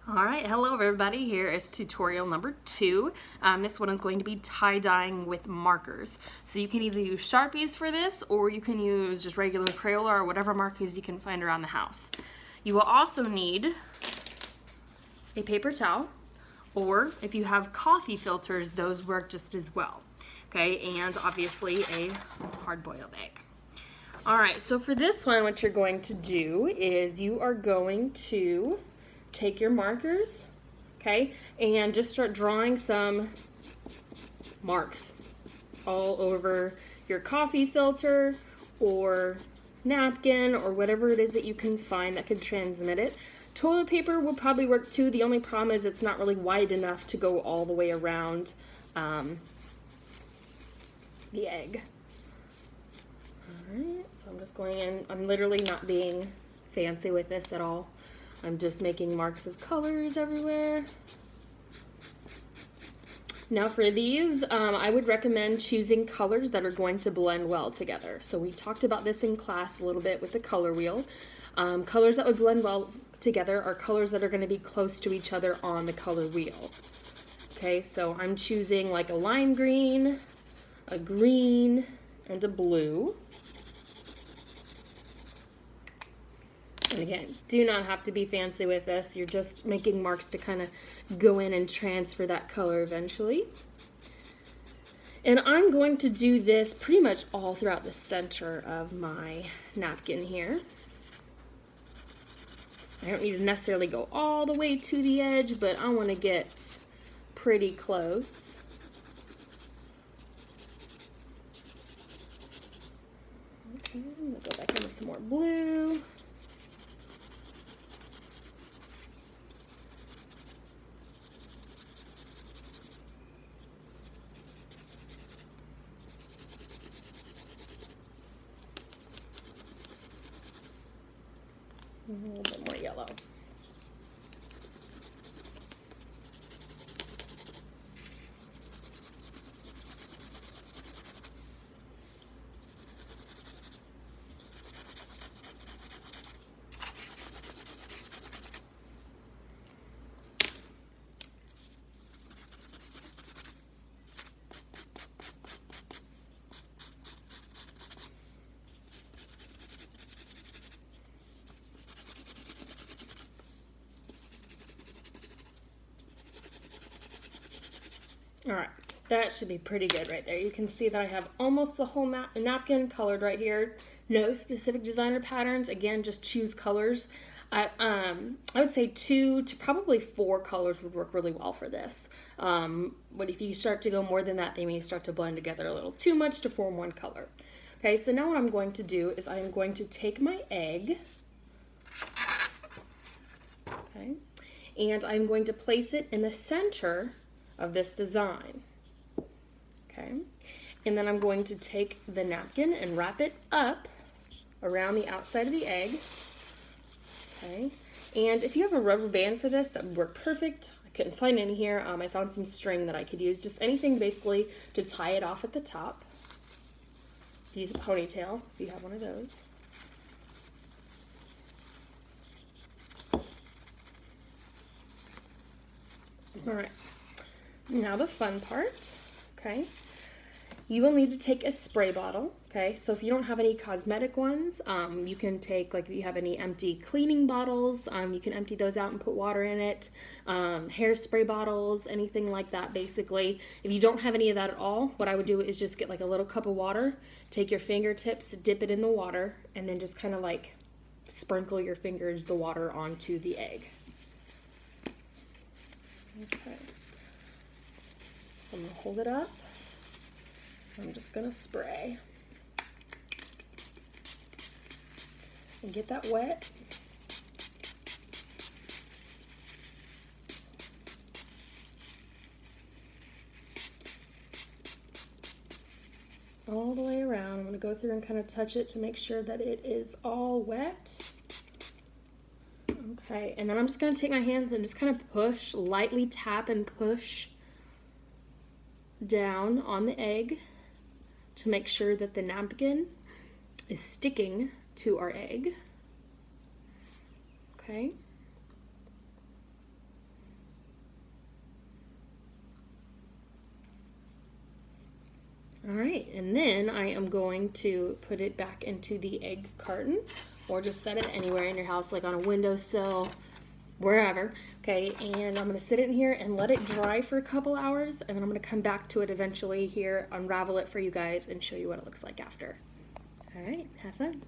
All right, hello everybody. Here is tutorial number 2. This one is going to be tie-dyeing with markers. So you can either use Sharpies for this, or you can use just regular Crayola or whatever markers you can find around the house. You will also need a paper towel, or if you have coffee filters, those work just as well. Okay, and obviously a hard-boiled egg. All right, so for this one, what you're going to do is you are going to take your markers, okay, and just start drawing some marks all over your coffee filter or napkin or whatever it is that you can find that could transmit it. Toilet paper will probably work too. The only problem is it's not really wide enough to go all the way around the egg. All right, so I'm just going in. I'm literally not being fancy with this at all. I'm just making marks of colors everywhere. Now for these, I would recommend choosing colors that are going to blend well together. So we talked about this in class a little bit with the color wheel. Colors that would blend well together are colors that are going to be close to each other on the color wheel. Okay, so I'm choosing like a lime green, a green, and a blue. And again, do not have to be fancy with this. You're just making marks to kind of go in and transfer that color eventually. And I'm going to do this pretty much all throughout the center of my napkin here. I don't need to necessarily go all the way to the edge, but I want to get pretty close. Okay, I'm going to go back into some more blue. A little bit more yellow. All right, that should be pretty good right there. You can see that I have almost the whole napkin colored right here. No specific designer patterns. Again, just choose colors. I would say 2 to probably 4 colors would work really well for this. But if you start to go more than that, they may start to blend together a little too much to form one color. Okay, so now what I'm going to do is I'm going to take my egg, okay, and I'm going to place it in the center of this design. Okay, and then I'm going to take the napkin and wrap it up around the outside of the egg. Okay, and if you have a rubber band for this, that would work perfect. I couldn't find any here. I found some string that I could use, just anything basically to tie it off at the top. Use a ponytail if you have one of those. All right. Now the fun part, okay? You will need to take a spray bottle, okay? So if you don't have any cosmetic ones, you can take, like if you have any empty cleaning bottles, you can empty those out and put water in it. Hairspray bottles, anything like that basically. If you don't have any of that at all, what I would do is just get like a little cup of water, take your fingertips, dip it in the water, and then just kind of like sprinkle your fingers, the water onto the egg. Okay. So I'm going to hold it up. I'm just going to spray. And get that wet. All the way around. I'm going to go through and kind of touch it to make sure that it is all wet. Okay, and then I'm just going to take my hands and just kind of push, lightly tap and push down on the egg to make sure that the napkin is sticking to our egg. Okay. All right, and then I am going to put it back into the egg carton, or just set it anywhere in your house, like on a windowsill, wherever. Okay, and I'm gonna sit it in here and let it dry for a couple hours, and then I'm gonna come back to it eventually here, unravel it for you guys, and show you what it looks like after. All right, have fun.